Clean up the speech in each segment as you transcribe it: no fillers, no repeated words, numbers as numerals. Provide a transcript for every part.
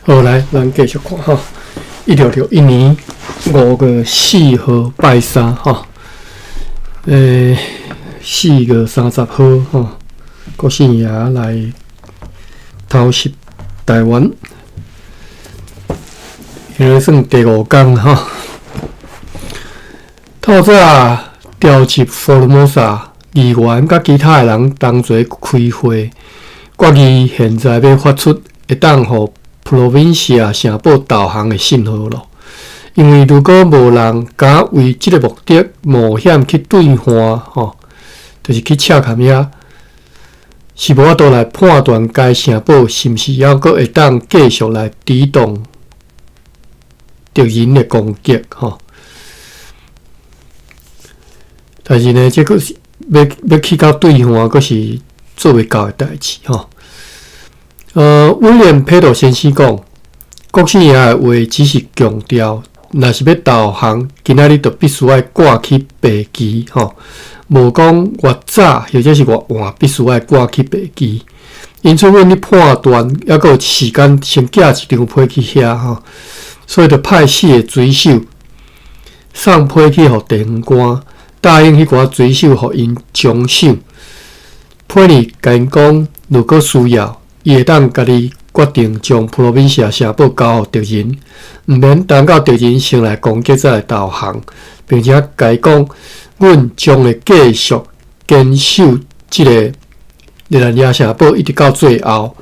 好，来，咱继续看哈。166年5月4号拜三哈，4月30号哈，国姓爷来偷袭台湾，现在算第5天哈。透早调集福尔摩沙议员甲其他人同齐开会，决议现在要发出会当互 Provincia 城堡导航的信号咯。因为如果无人敢为即个目的冒险去兑换吼，就是去洽勘遐，是无法度来判断该城堡是毋是还佫会当继续来抵挡敌人的攻击吼。但是呢，这个是要去到兑换，佫是做袂到的代志吼。威廉佩罗先生讲，国姓爷的话只是强调，若是要导航，今仔日就必须要挂起白旗吼，无讲越早或者是越晚必须要挂起白旗。因此，阮咧判断，还佫有时间先寄一张批去遐吼，所以就派4个水手送批去互地方官。答应迄寡水手，互因奖赏。批呢，甲因讲，如果需要，伊会当家己决定将普罗宾西亚城堡交互敌人，毋免等到敌人先来攻击再来导航，并且甲伊讲，阮将会继续坚守即个日兰亚城堡，一直到最后。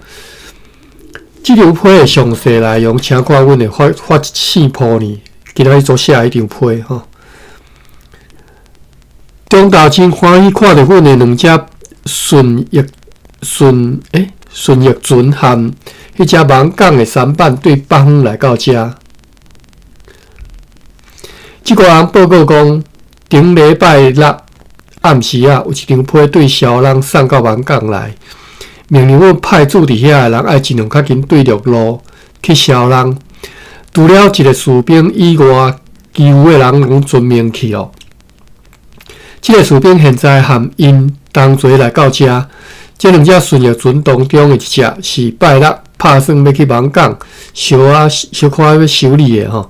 即张批的详细内容，请看阮会发4铺呢，今仔日做下一张批吼。中岛真欢喜看到阮的2只顺翼船和迄只芒港的舢板对北方来到遮。即个人报告讲，顶礼拜六暗时有一张批对小人送到芒港来，命令阮派驻伫遐的人爱尽量较紧对着路去小人。除了一个士兵以外，其余的人拢遵命去咯。即个士兵现在和因同齐来到遮，这2只顺翼船当中的一只是拜六打算要去芒港小可要修理的吼，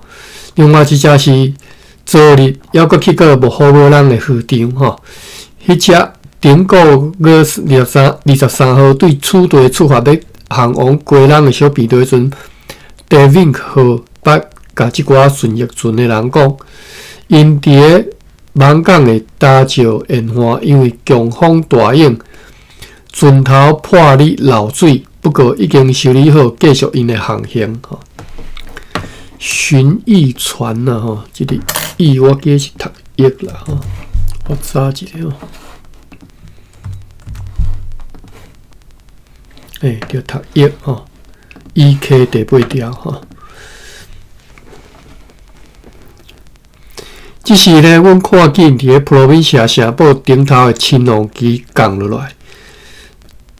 另外一只是昨日还佫去过无好无人的渔场吼，迄只顶个月23号对此地出发要航往归人的小便队船 David 号捌甲即寡顺翼船的人讲，因伫芒港的打照烟花，因为强风大影，船头破裂漏水，不过已经修理好，继续因的航行吼。巡弋船呐吼，即个弋我记是读译啦吼，我查一下吼。着读译吼 ，EK 第8条吼。即时呢，阮看见伫个普罗宾西亚城堡顶头的青龙旗降落来。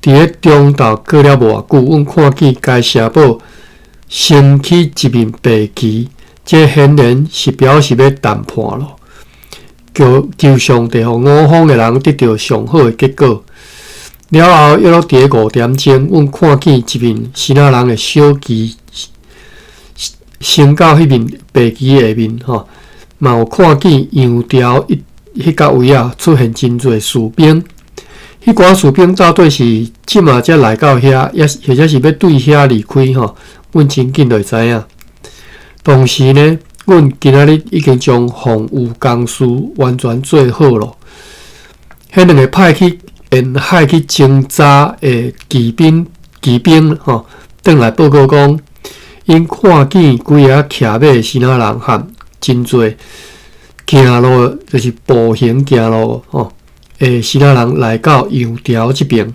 伫个中昼过了无偌久，阮看见该城堡升起一面白旗，这显然是表示要谈判咯。求上帝互我方的人得到上好的结果。了后，约落伫个5点钟，阮看见一面希腊人的小旗升到迄面白旗下面吼。嘛有看见羊条迄个位啊出现真侪士兵，迄寡士兵到底是即马才来到遐，或者是要对遐离开吼？阮真紧就会知影。同时呢，阮今仔日已经将防务工事完全做好咯。迄2个派去沿海去侦查的骑兵吼，转来报告讲，因看见几个骑马的希腊人和真侪行路就是步行行路吼，希腊人来到羊条这边，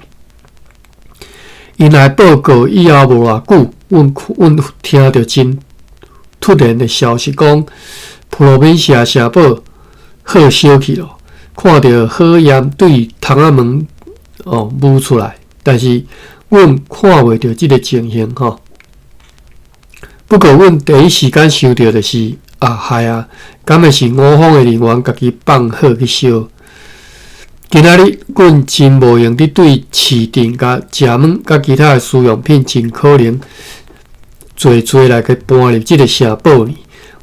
因来报告以后无偌久，阮听到真突然的消息，讲普罗宾西亚城堡好烧去咯，看到火焰对窗仔门冒出来，但是阮看袂到这个情形吼。不过阮第一时间想到的是。害啊！敢会是我方的人员家己放火去烧？今仔日阮真无用伫对市电、甲食物、甲其他的需用品，真可能做来去搬入即个城堡呢。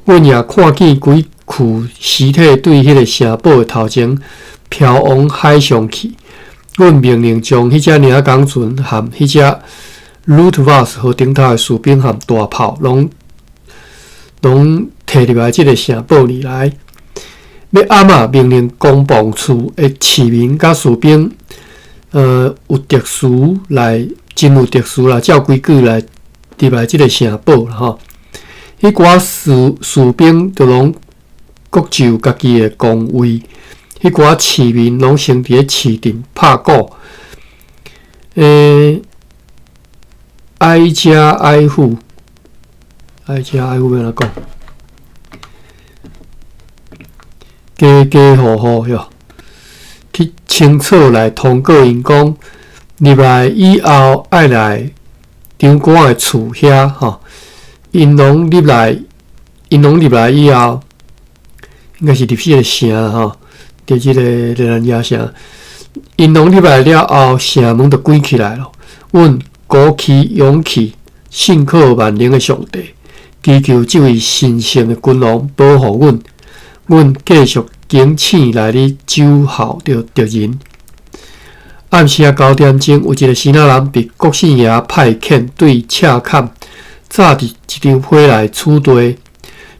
阮也看见规具尸体对迄个城堡的头前飘往海上去。阮命令将迄只领港船和迄只 Luftwaffe 和顶头的士兵和大炮拢摕入来即个城堡里来。要暗啊命令公防处的市民甲士兵，有特殊来，真有特殊啦，照规矩来入来即个城堡啦吼。迄寡士兵就拢各就家己的岗位，迄寡市民拢先伫咧市顶拍鼓，挨家挨户要安怎讲？家户哟，去清楚来通告因讲，入来以后爱来长官的厝遐吼，因拢入来以后，应该是入去个城吼，伫即个热兰野城，因拢入来了后，城门就关起来了。阮鼓起勇气，信靠万能的上帝，祈求这位神圣的君王保护阮。阮继续警醒来哩守候着敌人。暗时9点钟，有一个新仔人被国姓爷派遣对赤坎炸伫一张批内处地。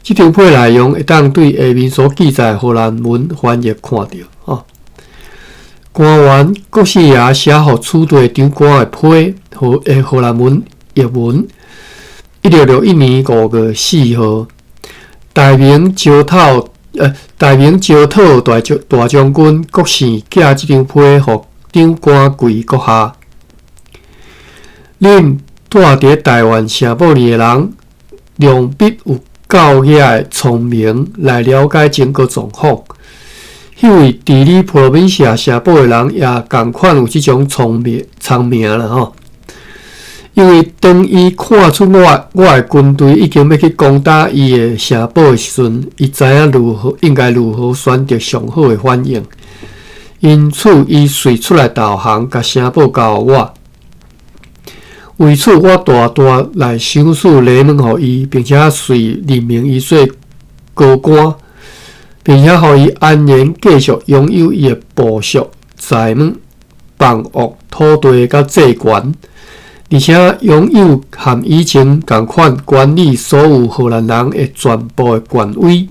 这张批内容会当对下面所记载荷兰文翻译看到。官员国姓爷写予处地长官的批和荷兰文译文。1661年5月4号，大明招讨大将军国姓寄这张批予长官跪阁下。恁住伫台湾城堡里的人，量必有够遐的聪明来了解整个状况。迄位伫咧普罗宾西亚城堡的人也共款有即种聪明啦吼。因为当伊看出我的军队已经要去攻打伊的城堡的时阵，伊知影应该如何选择上好的反应，因此伊随出来导航，甲城堡交我。为此，我大大来赏赐礼物予伊，并且随任命伊做高官，并且予伊安然继续拥有伊的部属、财物、房屋、土地甲政权。而且拥有和以前同款管理所有荷兰人的全部的权威，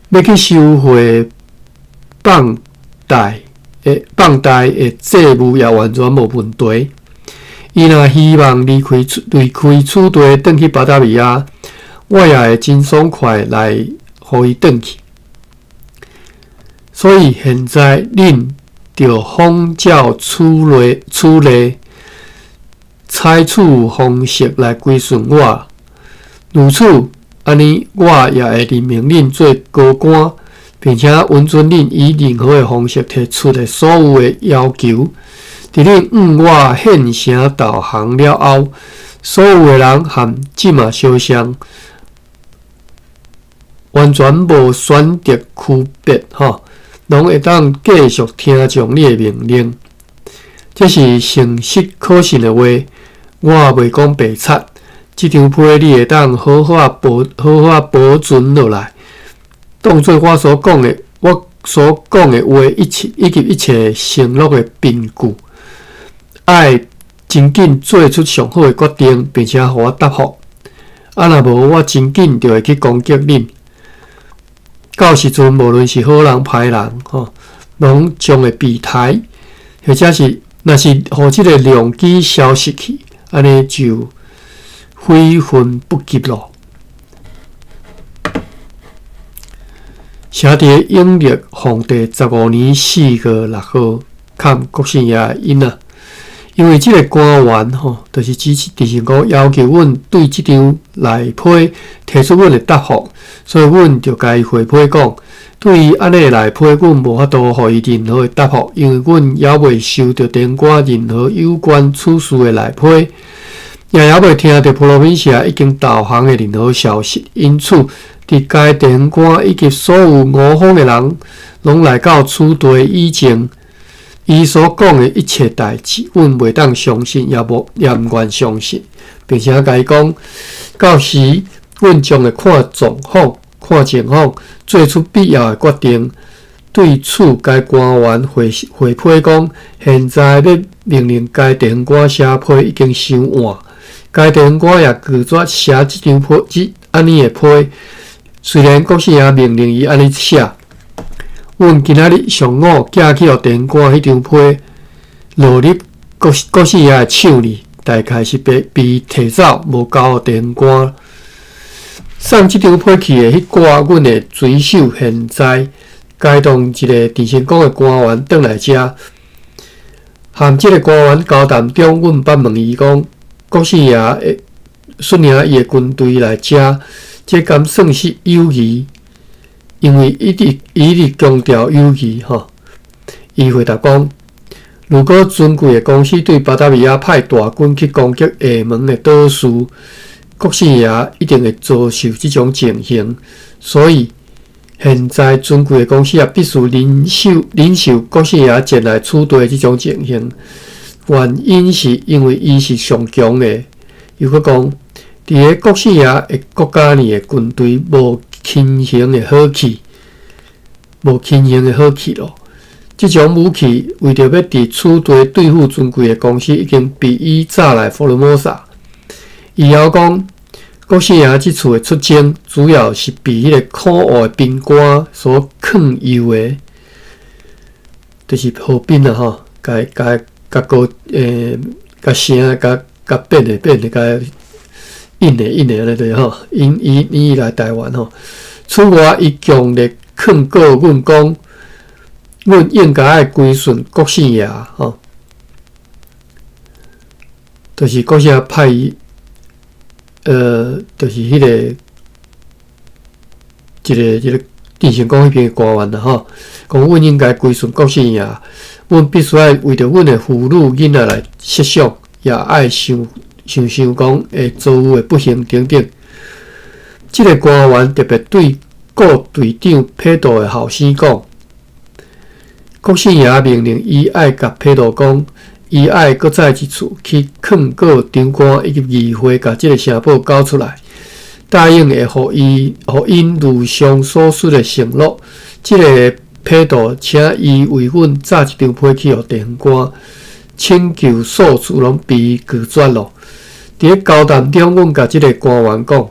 要去收回放贷的债务也完全无问题。伊若希望离开厝地，转去巴达维亚，我也会真爽快来互伊转去。所以现在恁就仿照处理。采取方式来归顺我，如此，安尼我也会任命恁做高官，并且允准恁以任何的方式提出的所有的要求。伫恁我献城导航了后，所有的人和即马相像，完全无选择区别拢会当继续听从你的命令。这是诚实可信的话。我袂讲白贼，这张批你会当好好保存落来，当作我所讲的话，以及一切承诺的凭据。爱真紧做出上好的决定，并且互我答复。若无，我真紧就会去攻击恁。到时阵，无论是好人歹人，拢将会避台，或者是若是互这个良机消失去。安尼就悔恨不及咯。写伫阴历皇帝15年4月6号，看国姓爷的因啊。因为这个官员就是支持国要求阮对这张内批提出阮的答复，所以阮就甲伊回批讲，对于安尼的内批，阮无法度予伊任何的答复，因为阮也未收到电话任何有关此事的内批，也未听到普罗宾西亚已经导航的任何消息，因此伫该电官以及所有5方的人拢来到此地以前，伊所讲的一切代志，阮袂当相信，也毋愿相信，并且甲伊讲，到时阮将会看状况、看情况，做出必要的决定。对此，该官员回批讲，现在要命令该地方官写批已经伤晚，该地方官也拒绝写这张批安尼的批。虽然国姓爷命令伊安尼写，阮今仔日上午寄去互地方官迄张批，落入国姓爷的手里，大概是被摕走，无交互地方官。送这张批去的迄挂，阮会追究现在。该当一个电信公的官员转来遮，含这个官员交谈中，阮捌问伊讲，国姓爷会率领伊的军队来遮，这敢算是友谊？因为一直强调友谊吼。伊回答讲，如果尊贵的公司对巴达维亚派大军去攻击厦门的岛屿，国姓爷一定会遭受这种情形，所以。现在尊贵的公司也必须忍受国姓爷前来处理这种情形，原因是因为伊是上强的。又搁讲，伫个国姓爷的国家里的军队无轻型的好器咯。这种武器为着要伫处理对付尊贵的公司，已经比伊早来福尔摩沙。伊还讲。国姓爷即次的出征，主要是被迄个可恶的兵官所劝诱的，就是何兵啊吼，甲声甲变的，甲印的安尼对吼，因来台湾吼。此外，伊强烈劝告阮讲，阮应该爱归顺国姓爷吼，就是国姓爷派伊。就是迄一个电信公迄边的官员啦吼，讲阮应该归顺国姓爷，阮必须爱为着阮的妇女囡仔来设想，也爱想讲会遭遇的不幸等等。这个官员特别对顾队长佩图的后生讲，国姓爷命令伊爱甲佩图讲。伊爱搁再一次去劝告长官以及议会，甲这个城堡交出来，答应会互因如上所述的承诺。这个批图，请伊为阮炸一张批去互地方官，请求数次拢被拒绝咯。伫咧交谈中，阮甲这个官员讲，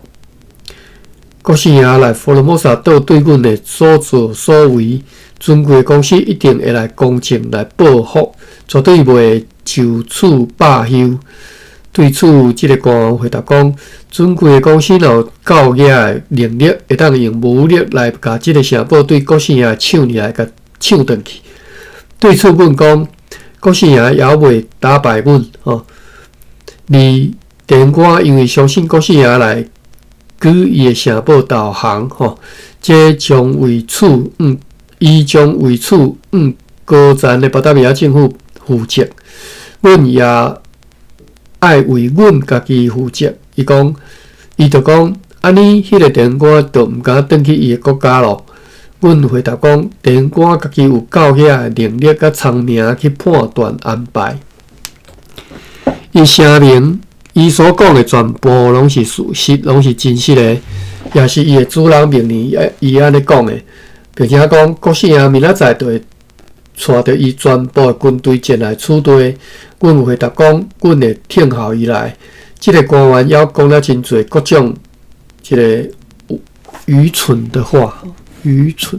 国姓爷来福尔摩沙岛对阮的所作所为。尊贵公司一定会来公正来报复，绝对袂就此罢休。对此，这个官员回答讲：尊贵的公司若有够野的能力，会当用武力来甲这个城堡对国姓爷抢来甲抢转去。对此，阮讲国姓爷也袂打败阮吼。而地方官因为相信国姓爷来举伊的城堡导航吼，这将为此伊将为此高赞的巴达维亚政府负责，阮也爱为阮家己负责。伊就讲，安尼迄个地方官就毋敢转去伊的国家咯。阮回答讲，地方官家己有够遐的能力甲聪明去判断安排。伊声明，伊所讲的全部拢是事实，拢是真实的，也是伊的主人命令伊安尼讲的。并且讲，国姓爷明仔载就会带着伊全部的军队前来处理。阮回答讲，阮会听候伊来。这个官员要讲了真侪各种这个愚蠢的话，愚蠢。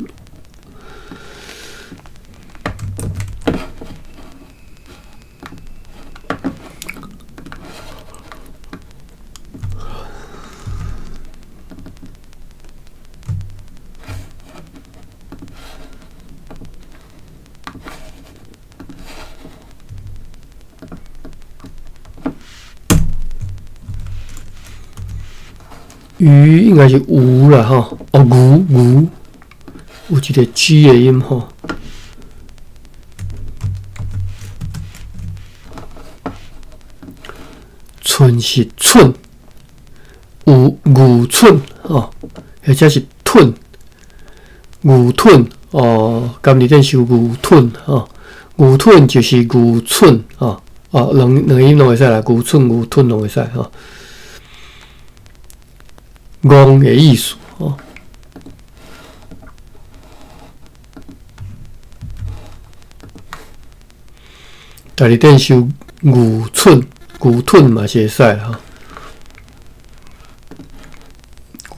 鱼应该是无啦吼，牛有一个 G 的音吼。寸是寸，有牛寸吼，或者是盾，牛盾哦，今日顶是牛盾吼，牛盾就是牛寸吼，两音拢会使啦，牛寸牛盾拢会使吼。戆的意思哦。家己顶收牛寸嘛是会使哈。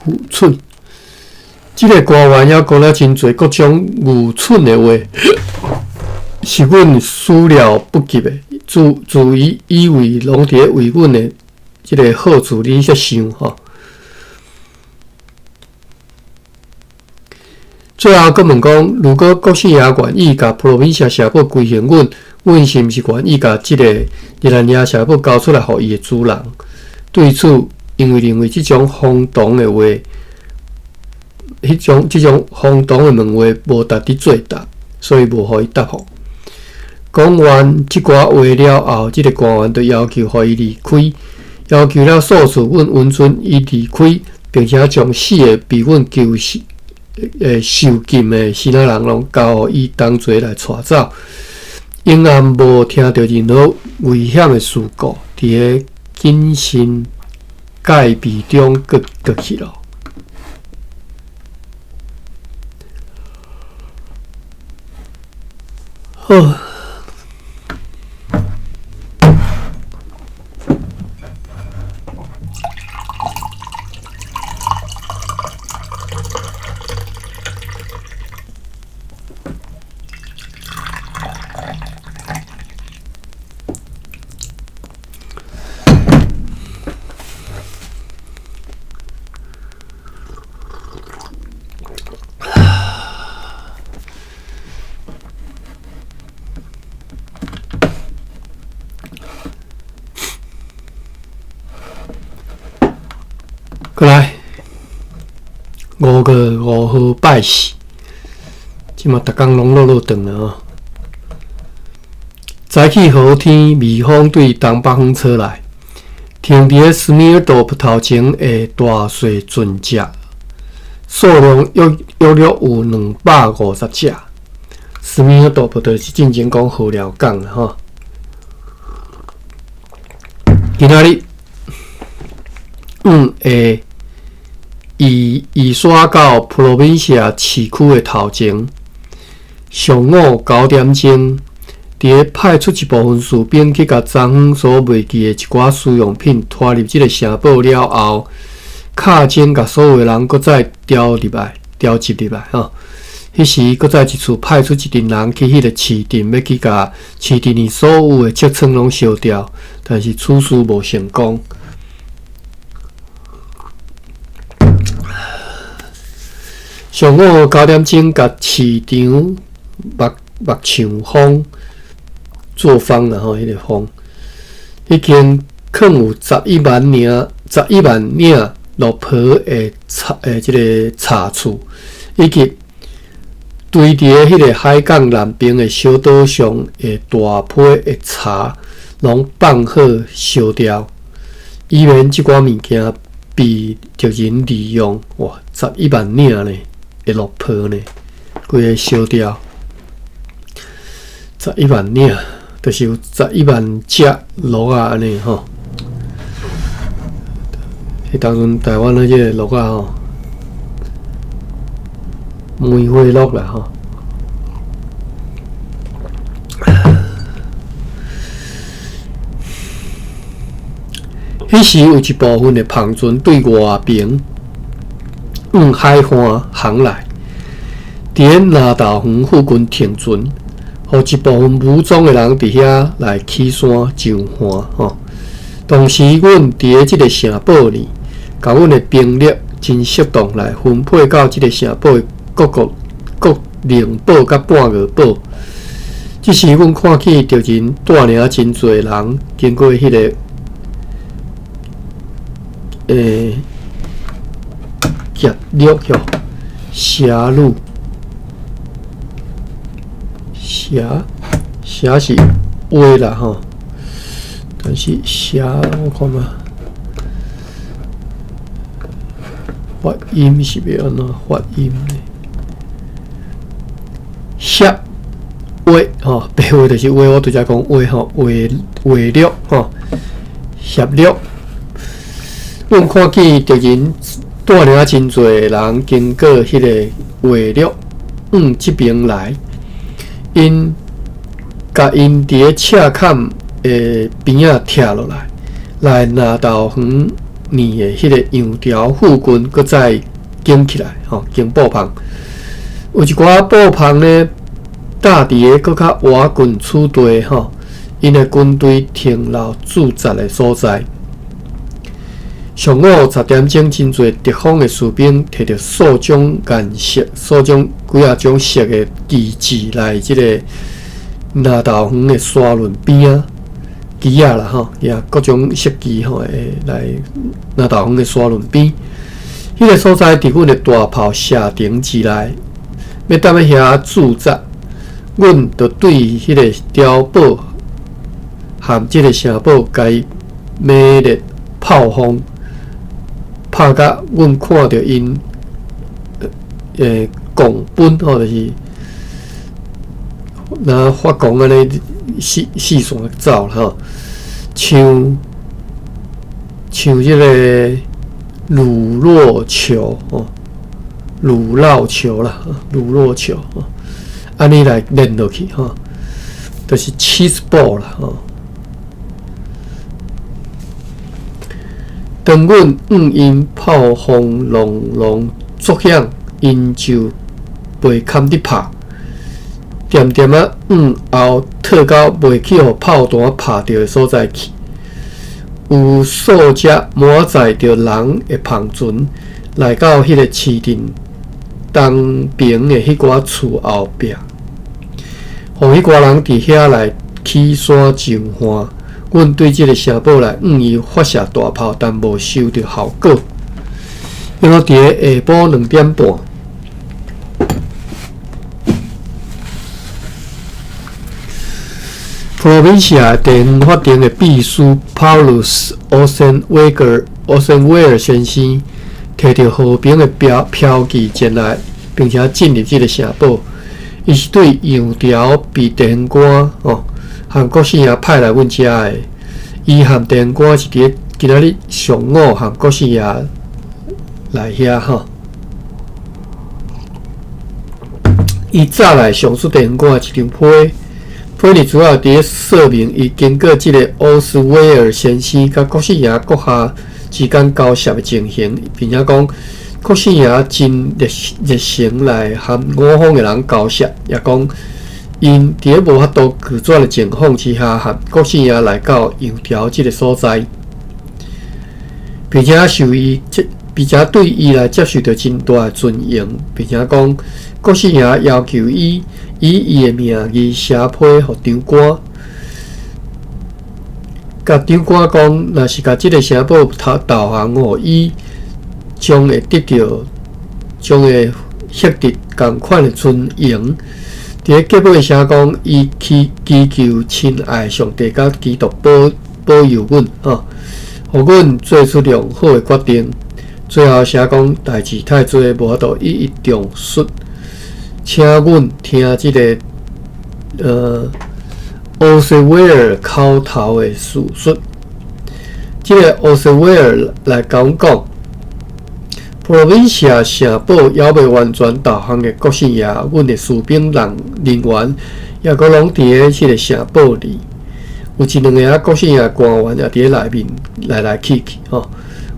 牛寸，即个歌员也讲了真侪各种牛寸的话，是阮始料不及的。自以为拢伫为阮的即个好处理遐想吼。最后，佮问讲，如果国姓也愿意甲普罗宾社社保归还阮是毋是愿意甲即个日兰亚社保交出来，互伊的主人？对此，因为认为即种荒唐的话，即种荒唐的问话无值得作答，所以无互伊答复。讲完即寡话了后，即个官员就要求互伊离开，要求了数次阮准伊离开，并且将死的被阮受禁的死仔人拢交互伊当作来带走。永安无听到任何危险的事故，伫个谨慎戒备中过去了。好。过来5号拜四，即嘛逐工拢落长了哦。早起好天，微风对东北方吹来，停伫个斯米尔多葡萄前的大水船只，数量约有250只。斯米尔多葡萄是进前讲好了港啦吼。今仔日下伊刷到普罗宾社市区的头前，上午9点钟，伫个派出一部分士兵去甲昨昏所卖记的一寡私用品拖入即个城堡了后，敲钟甲所有人搁再调入来吼。迄时搁再一次派出一群人去迄个市镇，要去甲市镇里所有的车窗拢烧掉，但是此事无成功。上午9点钟，甲市场目唱风做风啦吼，迄个风已经藏有11万领落坡的即个茶厝，以及堆伫迄个海港南边的小岛上的大批的茶，拢放好烧掉，以免即寡物件被敌人利用。哇，11万领呢！会落坡呢，规个烧掉11万领，就是有11万只鹿啊安尼吼。迄当阵台湾迄个鹿啊吼，梅花鹿啦吼。迄时有一部分的旁船对外边海岸航来，伫个南投园附近停船，互一部分武装的人伫遐来起山上岸吼。当时阮伫个即个城堡里，甲阮的兵力真适当来分配到即个城堡的各领堡甲半个堡。即时阮看见敌人带领真侪人经过迄个夹路吼，狭路，狭是话啦吼，但是狭我看嘛，发音是要安怎发音呢？狭话吼，白话就是话，我拄则讲话吼，话录吼，协录。阮看见敌人带领真侪人经过迄个围路即边来，因甲因伫个车坎诶边仔拆落来，来拿豆园年诶迄个羊条附近，搁再建起来吼，建布棚。有一寡布棚呢，搭伫个搁较瓦近厝地吼，因诶军队停留驻扎诶所在。上午10点钟，真侪敌方诶士兵摕着数种颜色、数种几啊种色诶旗帜来即个拿豆园诶沙轮边啊，旗啊啦吼，也各种色旗吼会来拿豆园诶沙轮边。迄个所在，伫阮诶大炮射程之内，要踮咧遐驻扎，阮着对迄个碉堡含即个城堡该猛烈炮轰。拍甲阮看到因狂奔吼，就是拿发狂安尼四散走啦吼，像即个乳酪球吼，乳酪球啦，乳酪球吼，安尼来练落去吼，就是 cheese ball 啦吼。当阮因炮轰隆隆作响，因就袂堪伫拍，点点啊后退到袂去互炮弹拍着的所在去。有数只满载着人的篷船来到迄个市镇东边的迄寡厝后壁，互迄寡人伫遐来起山就岸。阮对即个城堡来伊发射大炮，但无收到效果。因为伫个下晡2点半，普罗宾西亚地方法庭的秘书 Paulus Osenweir 先生摕到和平的标记前来，并且进入即个城堡。伊是对杨条被地方官和国姓爷派来阮遮的，伊和地方官是伫今仔日上午和国姓爷来遐吼。伊早来上述地方官一张批，批里主要伫咧说明伊经过即个欧斯威尔先生甲国姓爷阁下之间交涉的情形，并且讲国姓爷真热诚来和我方的人交涉，也讲。因伫咧无法度拒绝的情况之下，和国姓爷来到杨条即个所在，并且对伊来接受到真大的尊严，并且讲国姓爷要求伊以伊的名义写批互长官，甲长官讲，若是甲即个城堡投降互伊，将会得到将会获得同款的尊严。伫咧结尾写讲，伊祈求亲爱上帝甲基督保佑阮吼，互阮做出良好的决定。最后写讲代志太多，无法度一一重述，请阮听即个欧塞威尔口头的叙述。即个欧塞威尔来讲，普罗宾西亚城堡还未完全投降的国姓爷，阮的士兵人员也阁拢伫咧即个城堡里，有一两个国姓爷官员也伫咧内面来去吼。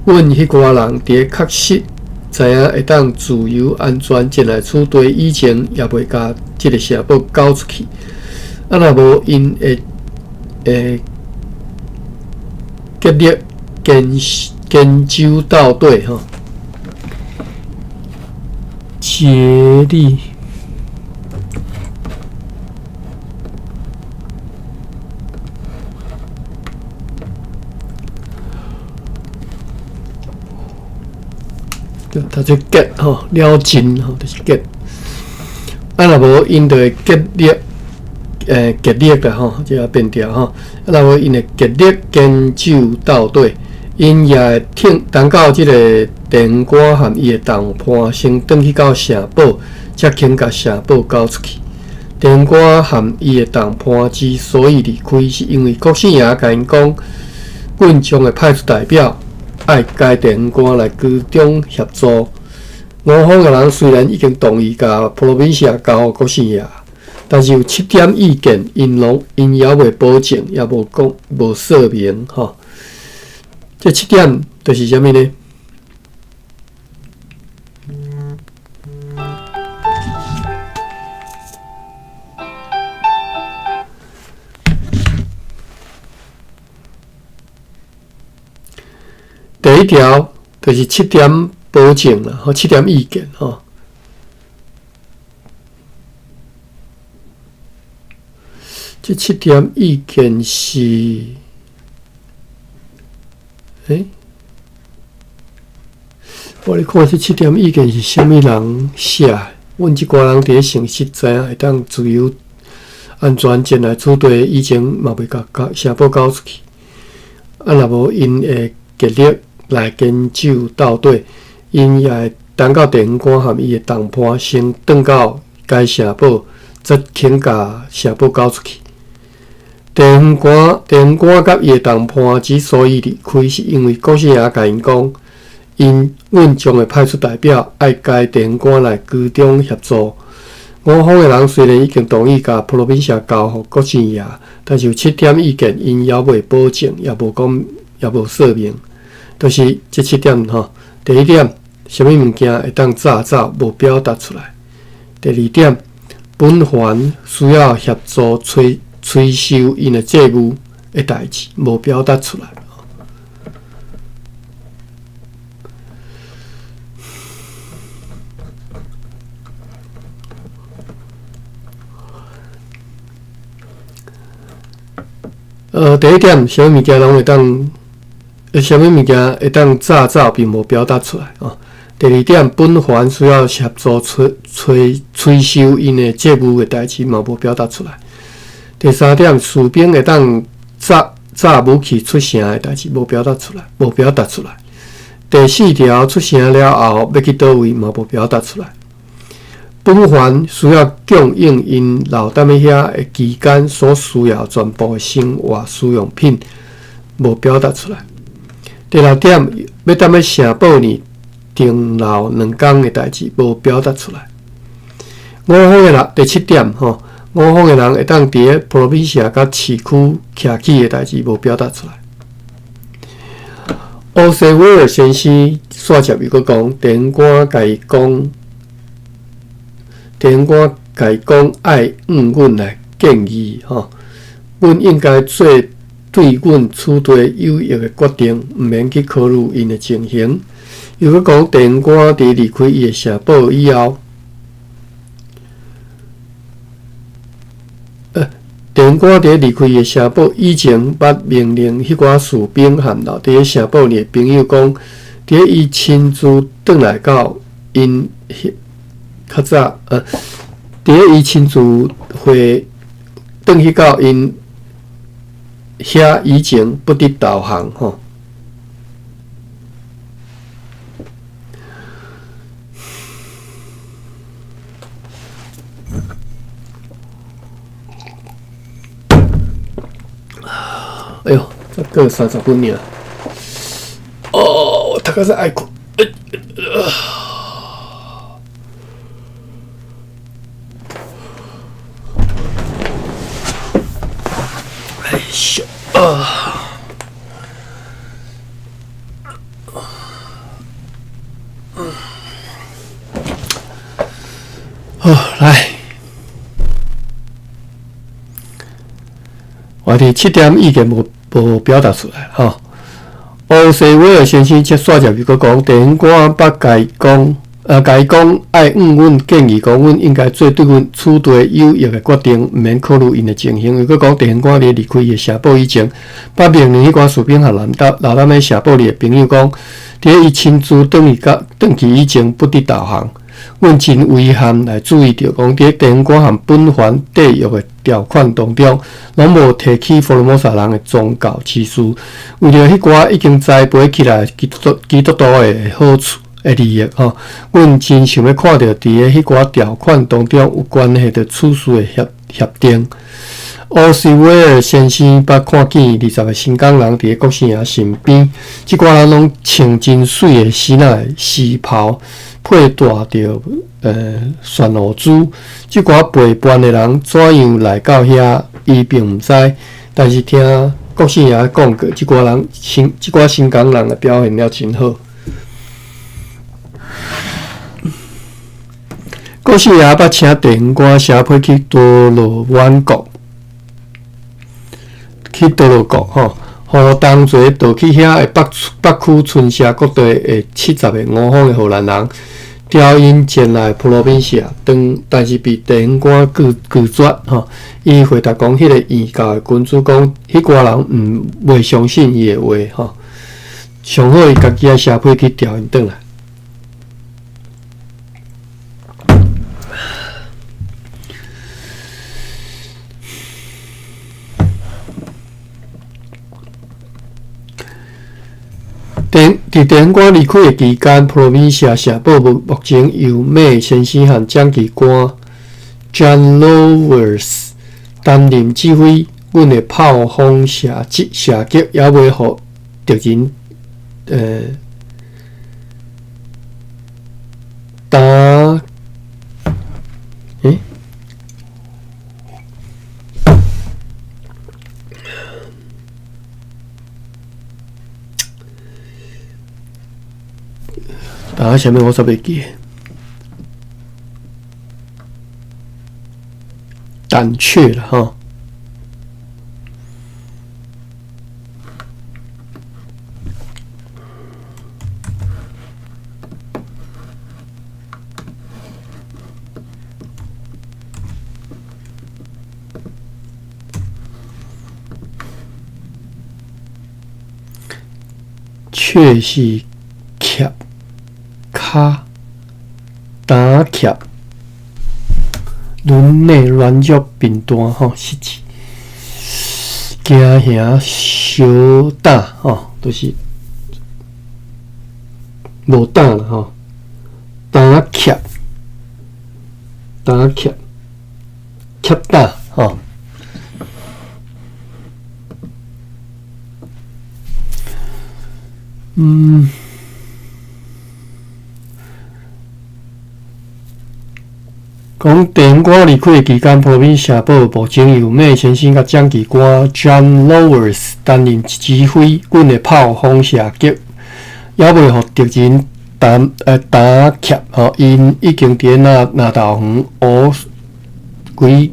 阮迄寡人伫咧确实知影会当自由安全进来厝地以前，也袂甲即个城堡交出去。若无因会极力研究到底吼。竭力它就 get 吼了尽吼，就是 get。若无因就会极力极力的吼，就要变调吼。若无因会极力研究到底，因也会等到即个地方官和伊的同伴先转去到城堡，才肯甲城堡交出去。地方官和伊的同伴之所以离开，是因为国姓爷甲因讲，阮将会派出代表爱该电影官来居中协助。五方嘅人虽然已经同意甲普罗宾西亚交互国西亚，但是有7点意见，因也未保证，也无讲无说明吼。这7点就是啥物呢？第一条就是7点保证啦，吼，7点意见吼。这7点意见是，我咧看这7点意见是啥物人写的？阮即寡人伫咧城市知影会当自由安全进来处理，以前嘛袂甲社保交出去。啊，若无因会极力来研究到底，因也会等到电影官含伊的同伴先转到该社保，则肯甲社保交出去。电影官甲伊的同伴之所以离开，是因为国师爷甲因讲，阮将会派出代表，爱该电影官来居中协助。五方的人虽然已经同意甲普罗宾社交互国师爷，但是有7点意见，因也未保证，也无说明。就是这7点吼。第一点，什么物件会当早走，无表达出来。第二点，本环需要协助催收因的债务的代志，无表达出来。第一点，什么物件拢会当，什么物件会当早走，并无表达出来啊。第二点，本环需要协助催收因的债务的代志，嘛无表达出来。第三点，士兵会当早武器出城的代志，无表达出来。第四条，出城了后要去倒位，嘛无表达出来。本环需要供应因留踮咧遐的期间所需要全部的生活需用品，无表达出来。第六点，要踮咧城堡里停留2天的代志，无表达出来。五方的人，第7点吼，五方的人会当伫咧普罗宾西亚甲市区徛起的代志，无表达出来。欧塞维尔先生煞接又佫讲，电影官甲伊讲，爱阮来建议吼，阮应该做对阮处理有益的决定，毋免去考虑因的情形。又佫讲，电影官伫离开伊的社保以后，电影官伫离开伊的社保以前，捌命令迄寡士兵含留伫咧社保里的朋友讲，伫伊亲自转来到因较早伫伊亲自会转去到因遐以前不得导航吼。哎呦，再过30分尔。哦，我大概是爱困。哎呦来，我的7点意见无表达出来吼。欧塞维尔先生则煞接伊佫讲，电影官捌甲伊讲，爱阮建议讲，阮应该做对阮处理有益的决定，毋免考虑因的情形。又佫讲，电影官咧离开伊的社保以前，捌命令迄寡士兵和留踮咧社保里的朋友讲，伫伊亲自转去以前不得导航。阮真遗憾来注意到，讲伫电影官和本环缔约的条款当中，拢无提起福尔摩沙人的宗教之事，为了迄寡已经栽培起来基督徒的好处的利益吼，阮真想要看到伫迄寡条款当中有关系的处事的协定。乌斯威尔先生捌看见20个新港人伫国姓爷身边，即寡人拢穿真水的西奈西袍，配戴着旋螺珠。即寡陪伴的人怎样来到遐，伊并毋知，但是听国姓爷讲过，即寡新港人的表现了真好。国姓爷捌请地方官写批去多罗湾国。去多罗国吼，互同齐倒去遐的北区春社各地的70个5方的荷兰人，调因前来普罗宾西亚，但是被地方官拒绝吼。伊回答讲，迄个移教的君主讲，迄寡人袂相信伊的话吼，上好伊家己写批去调因转来。伫地方官离开的期间，普罗米西社报目前由美先生和蒋记官 John Lowers 担任指挥。阮的炮轰射击也未互敌人打打啥物我煞袂记，胆怯了哈。却是徛骹打徛，轮内软弱并端吼，是指惊吓小胆吼，都是无胆啦吼，打徛徛胆吼。讲地方官离开的期间，普罗宾社报目前由美先生甲蒋记官 John Lowers 担任指挥，阮的炮轰射击也未互敌人打劫吼，因已经伫那道园乌规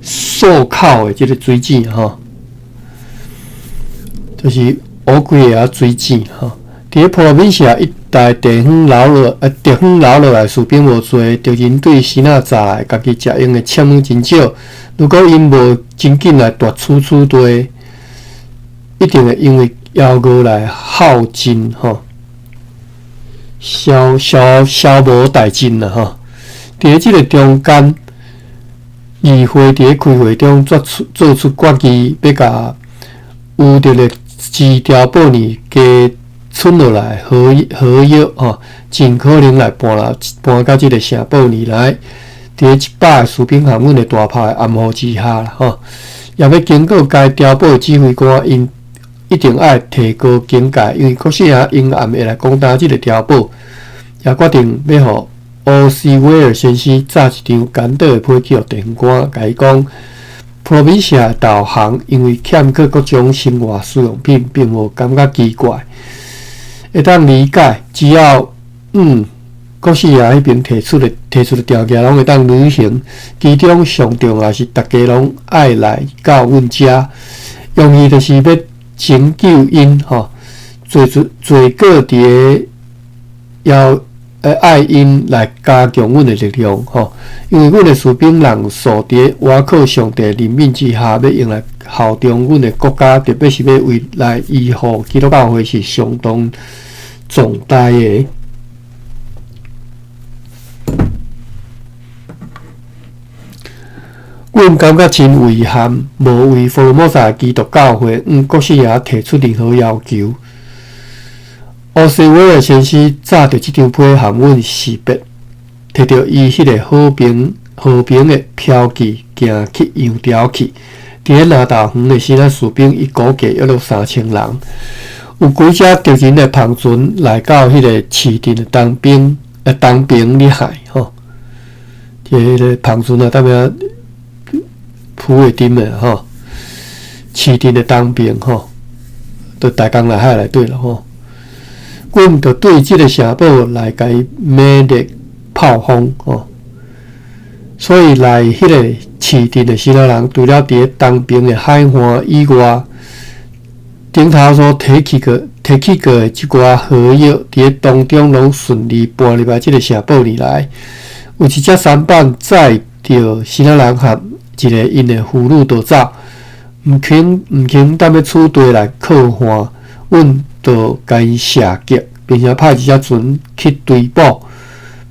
数口的即个水井吼，就是乌规个水井吼。伫普罗宾社一带地方留落来士兵无多，敌人对西那炸来家己食用的枪物真少。如果因无真紧来夺处地，一定会因为邀过来耗尽吼，消无殆尽啦吼。伫即个中间，议会伫开会中做出决议，要甲有着的资条报年加剩落来合约吼，尽可能来搬到即个城堡里来。伫100个士兵和阮的大炮的暗号之下啦吼，也要经过该碉堡指挥官，因一定爱提高警戒，因为国姓爷因暗会来攻打即个碉堡，也决定要互欧斯威尔先生炸一张简短的批给地方官，甲伊讲。普罗米社导航因为欠缺各种生活使用品，并无感觉奇怪，会当理解。只要国姓爷迄边提出的条件，拢会当履行。其中上重要是大家拢爱来到阮遮，用意就是要拯救因吼，做个伫要爱因来加强阮的力量吼，因为阮的士兵人数伫倚靠上帝怜悯之下，要用来效忠阮的国家，特别是要为来依护基督教会是相当重大的。阮感觉真遗憾，无为佛罗摩萨基督教会国姓爷提出任何要求。欧斯威尔先生炸着即张批和阮识别，摕到伊迄个和平的标记，行去羊寮去。伫咧南投园的时仔，士兵伊估计约3000人，有几只敌人的篷船来到迄个市镇的东边里海吼。迄个篷船啊，代表普尾丁的吼，市镇的东边吼，就大江内海内底了吼。阮就对即个城堡来甲伊猛烈炮轰吼。所以来迄个市镇的新仔人，除了伫咧东边的海岸以外，顶头所提起过的即寡荷叶，伫咧当中拢顺利搬入来即个城堡里来。有一只舢板载着新仔人和一个因的俘虏逃走，毋肯当要出队来靠岸，阮就甲伊射击，并且派一只船去追捕，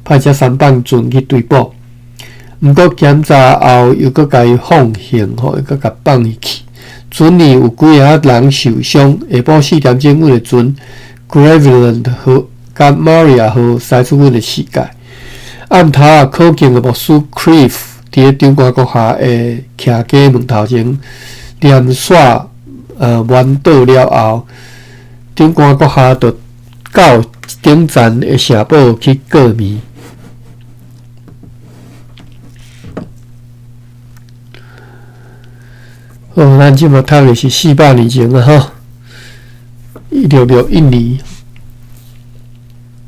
派一只舢板船去追捕。毋过检查后，又搁甲伊放行，吼，又搁甲放伊去。船里有几个人受伤。下晡4点钟，阮的船 Graveland 和甲 Maria 号驶出阮的世界。暗头啊，靠近的牧师 Cliff 伫咧中华国下的徛家门头前连续弯倒了后，中华国下就到顶站的城堡去过暝。咱即马读的是400年前啊，吼，1661年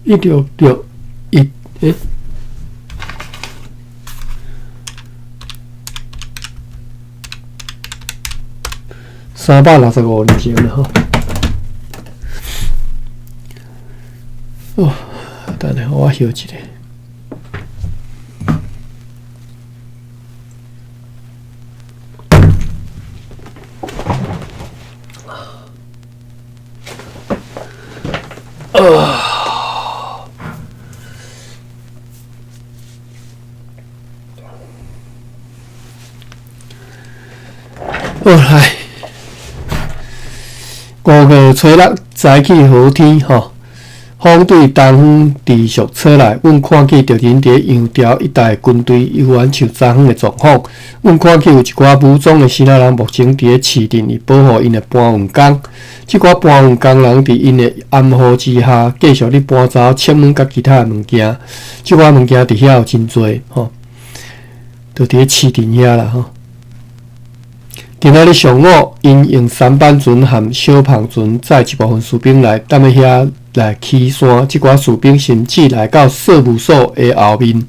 ，1661365年前了吼。哦，等下我休一下。来5月初6早起好天吼，风对东方持续吹来，阮看见敌人伫羊寮一带军队犹原像昨昏的状况。阮看见有一寡武装的新仔人目前伫咧市镇里保护因的搬运工。即寡搬运工人伫因的暗护之下，继续咧搬走车门甲其他的物件。即寡物件伫遐有真多吼，就伫咧市镇遐啦吼。今仔日上午，因用舢板船和小篷船载一部分士兵来，踮咧遐来起山。即寡士兵甚至来到税务所的后面，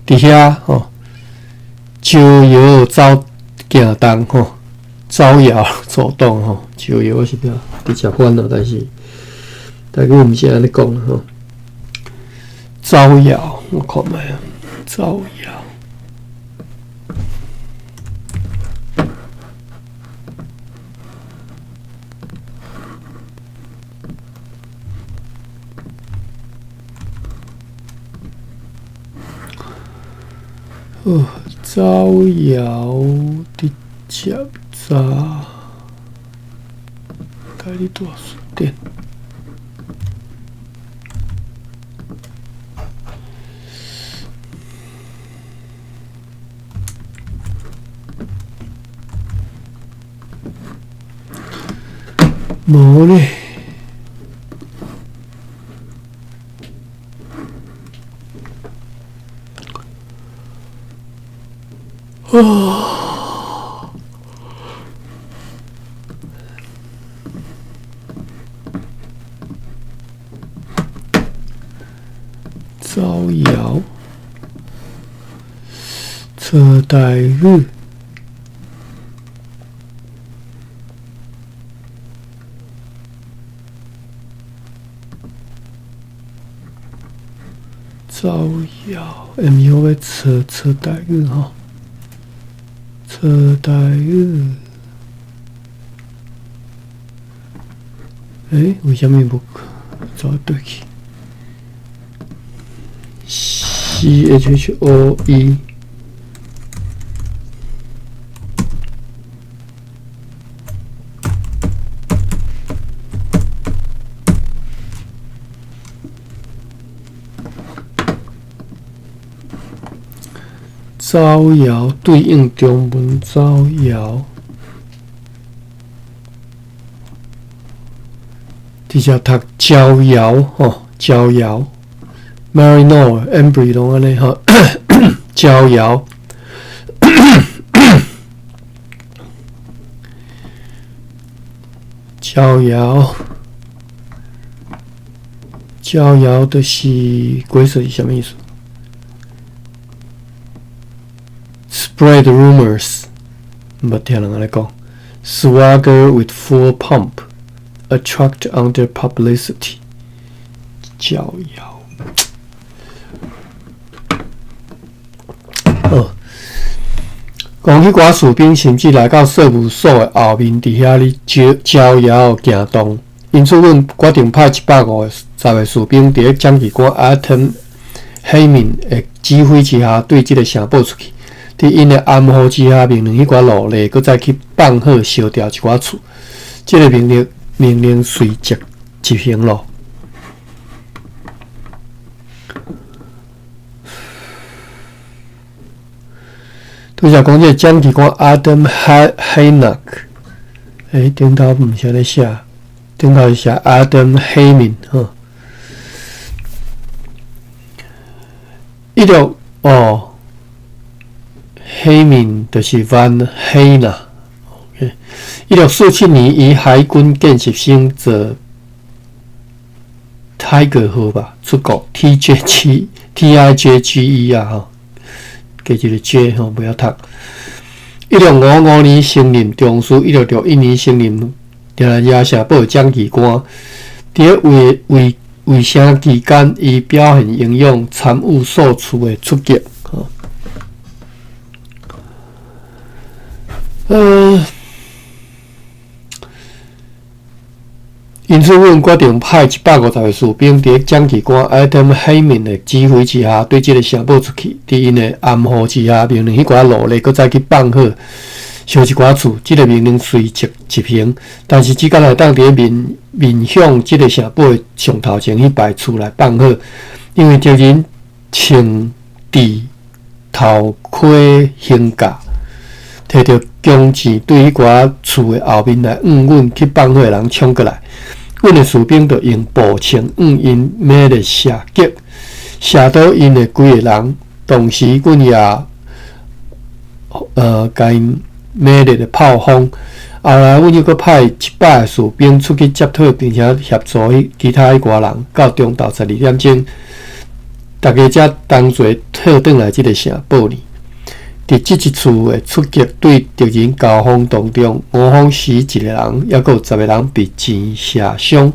伫遐吼招摇走行动吼，招摇走动吼，招摇我是不直接翻了，但是我毋是安尼讲吼，招摇我看觅啊，招摇。招摇的接查，代理多少店？无咧。招摇，车台语，招摇，没有个车台语哈。车台语，为什么不找对去 ？CHOE 招招摇对应中文招摇，底下读招摇吼，招摇 ，Marino、Embry 拢安尼吼，招摇。招摇的是鬼说是什么意思 ？Spread rumors， 捌听人安尼讲 ，swagger with full pump， attract under publicity， 招摇。讲迄寡士兵甚至来到税务所的后面，伫遐咧招摇行动。因此，阮决定派150个士兵伫咧蒋介石阿腾黑民的指挥之下，对即个城堡出去。伫因的暗号之下，命令迄寡奴隶，搁再去放火烧掉一寡厝。即个命令随即执行咯。拄则讲，即个蒋介石Adam Hynek， 顶头毋是安尼写，顶头是写 Adam Heyman 吼。Heyman 就是 Van Heyna。1647年，以海军见习生做 Tiger 号吧出国 TIJGE 啊吼。加一个 J 吼，不要读。1655年升任中书，1661年升任台南亚城堡掌旗官。伫卫生期间，伊表现英勇，参与数次的出击。因此，阮决定派150个士兵伫蒋介石Adam Heyman 的指挥之下，对即个城堡出去。伫因的暗号之下，命令迄寡奴隶搁再去放火烧一寡厝。即个命令随即执行，但是只敢来当伫面向即个城堡的上头前迄排厝来放火，因为敌人穿地头盔胸甲，摕着弓箭对迄寡厝的后面来阮去放火的人冲过来。阮的士兵就用步枪因猛烈射击，射倒因的规个人。同时，阮也甲因猛烈的炮轰。后来，阮又搁派100个士兵出去接替，并且协助其他迄寡人。到中昼12点钟，大家才同齐退转来即个城堡里。伫即一次的出击对敌人交锋当中，我方死一个人，也阁有10个人被箭射伤，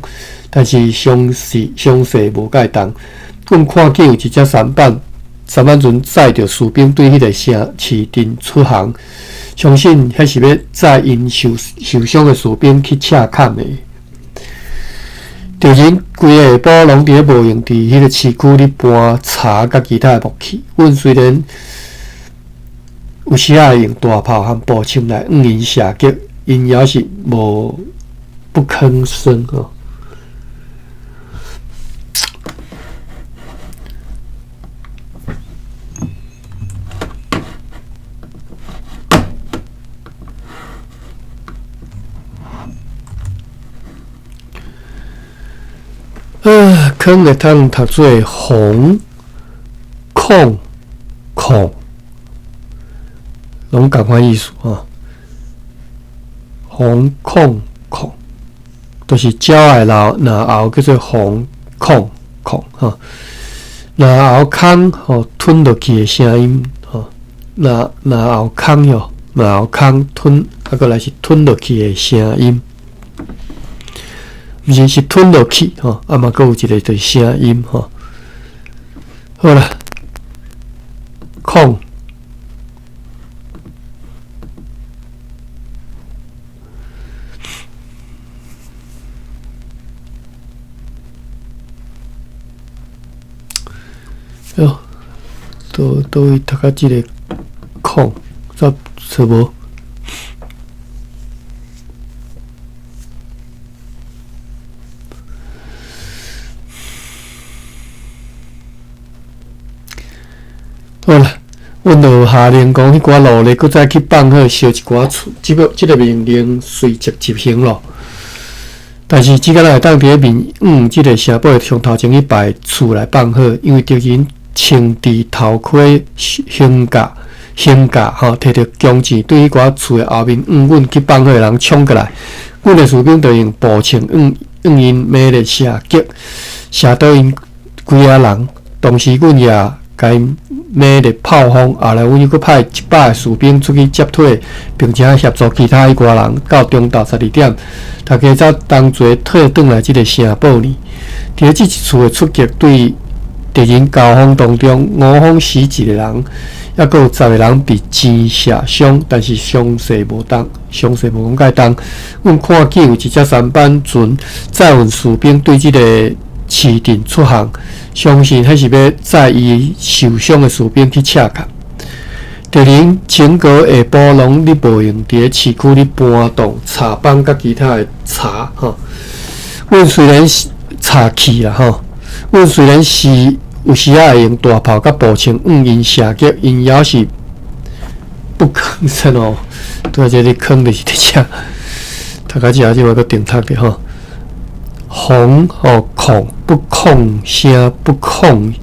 但是伤势无介重。阮看见有一只三板船载着士兵对迄个城市镇出航，相信迄是要载因受伤的士兵去赤坎的。敌人规个下晡拢伫咧无用伫迄个市区咧搬柴甲其他的武器。阮虽然有时啊用大炮和步枪来因射击，因也是不吭声哦。坑会通读做红控控。拢共款意思啊！红控控，就是鸟的老后叫做红控控哈。后空吞落去的声音哈，后空哟，后空吞，过来是吞落去的声音，毋是吞落去哈，嘛阁有一个就是声音哈。好啦，控。哟，都会读到即个空，煞错无。好啦，阮就下令讲，迄寡路咧，搁再去放好烧一寡厝，即个命令随即执行咯。但是即个来当伫面，即个城堡从头前去摆厝来放好，因为敌人穿伫头盔胸甲吼，摕着弓箭对迄寡厝的后面，阮去放好的人冲过来，阮的士兵就用步枪因猛烈射击，射倒因几啊人，同时阮也甲因猛烈炮轰，后来阮又搁派100个士兵出去接替，并且协助其他迄寡人到中昼12点，大家才同齐退转来即个城堡里。伫即一次的出击对敌人交锋当中，5方死1个人，抑搁有10个人被箭射伤，但是伤势无讲介重。阮看见有一只3班船载运士兵对即个市镇出航，相信迄是要载伊受伤的士兵去赤甲。敌人整个下晡拢咧无用伫市区咧搬动茶帮甲其他的茶吼。阮虽然是茶气啦吼，阮虽然是有时会用大炮甲步枪因射击，因也是不吭声哦。对，这里坑就是伫遮，大家只即个个顶头的吼。红孔不空声，不空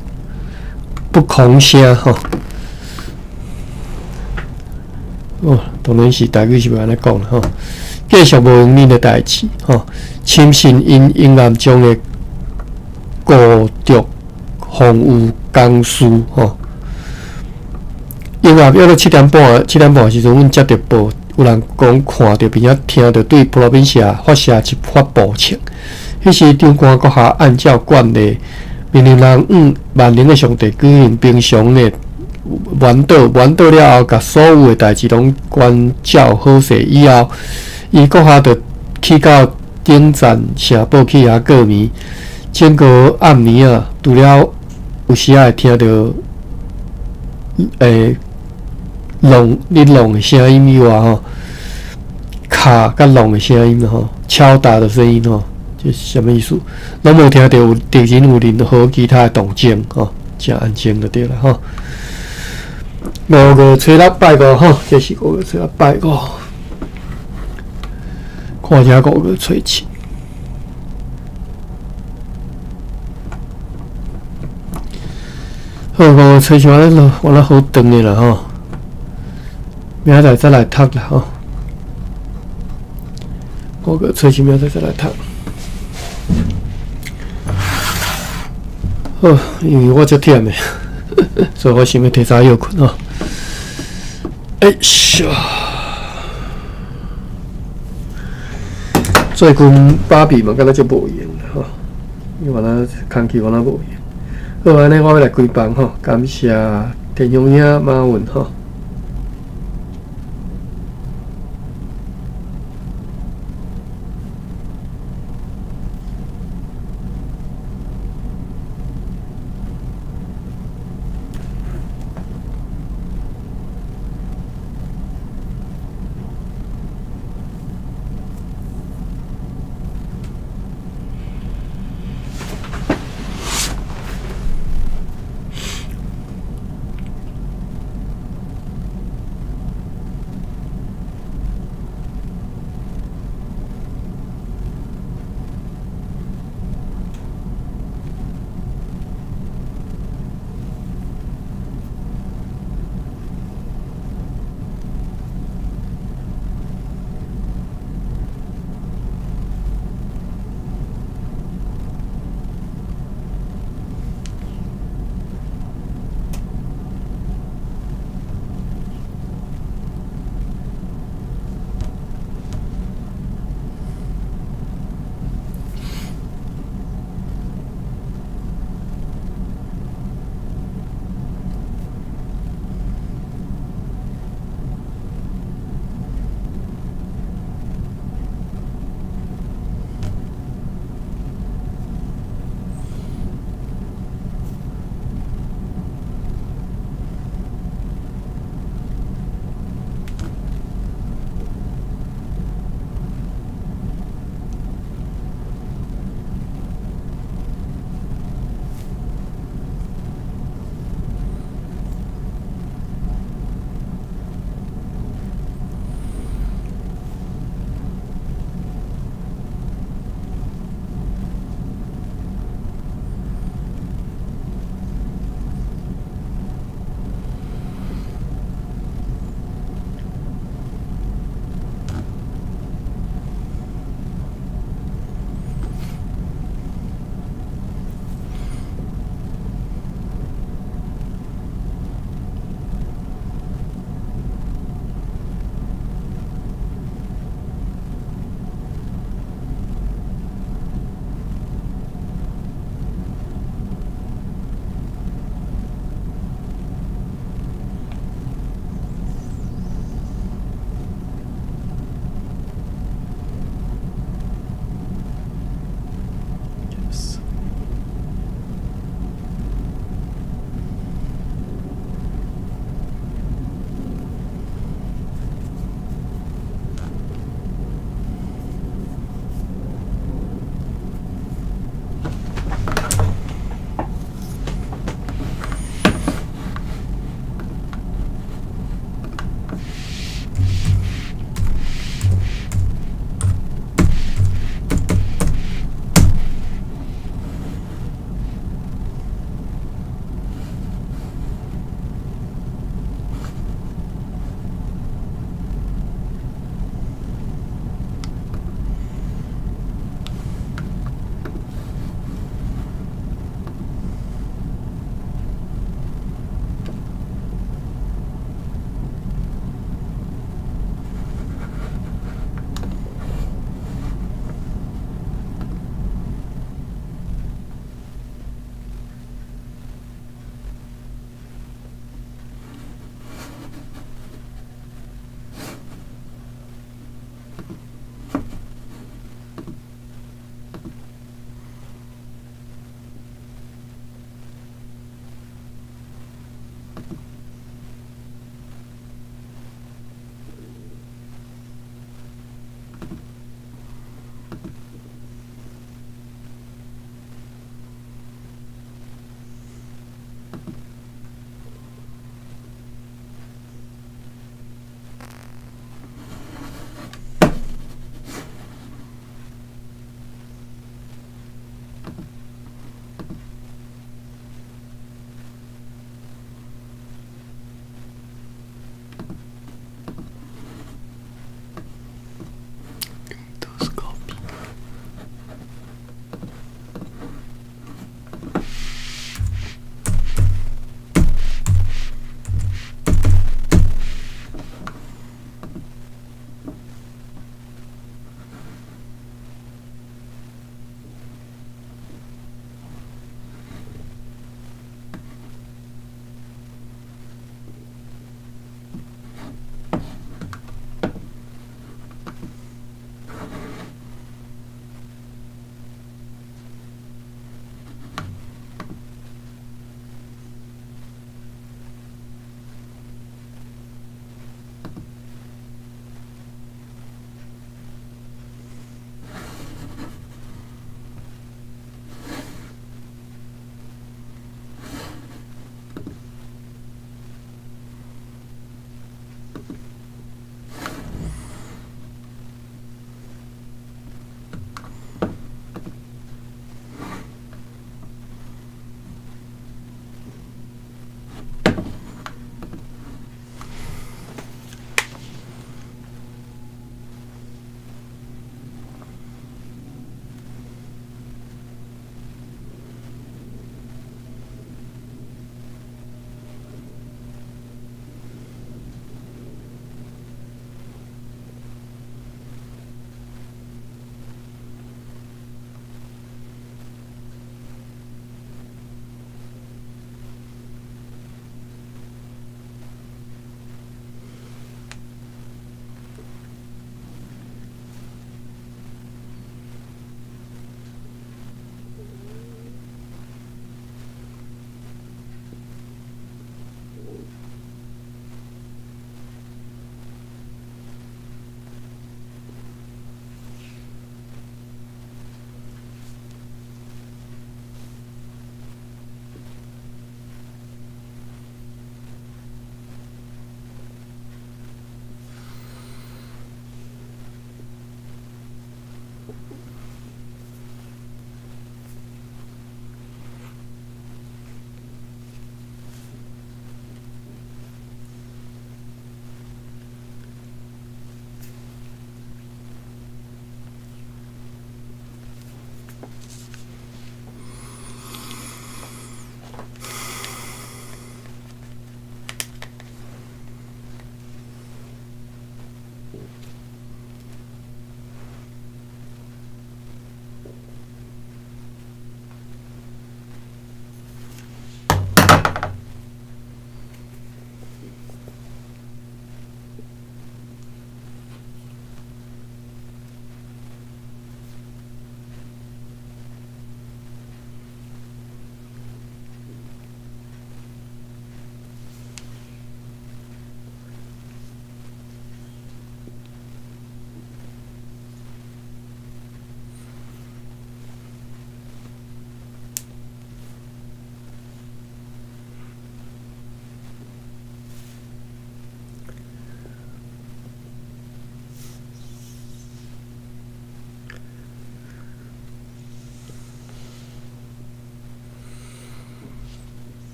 声吼。当然是台语是要安尼讲啦吼。继续无用恁的代志吼，深信因阴暗中的孤独风雨公事吼。阴暗约到7点半的时阵，阮接到报，有人讲看到并且听到对普罗宾社发射一发步枪。迄时长官阁下按照惯例，命令人万灵的上帝举行平常的原岛了后，甲所有的代志拢关照好势以后，伊阁下就去到顶站城堡去遐过暝。整个暗暝啊，除了有时会听到弄的声音以外吼，卡甲弄的声音吼，敲打的声音吼。这是什么意思？拢无听到有敌人有任何其他的动静吼，真安静就对了吼。5月初6拜五吼，这是5月初6拜五。看下5月初7。好，5月初7我咧好长的啦吼，明仔再来读啦吼。5月初7明仔再来读。好，因为我足忝的，所以我想要提早休困吼。最近芭比嘛，敢若足无用啦吼，因为咱空气敢若无用。好，安尼我要来开放吼，感谢田雄英、马文吼。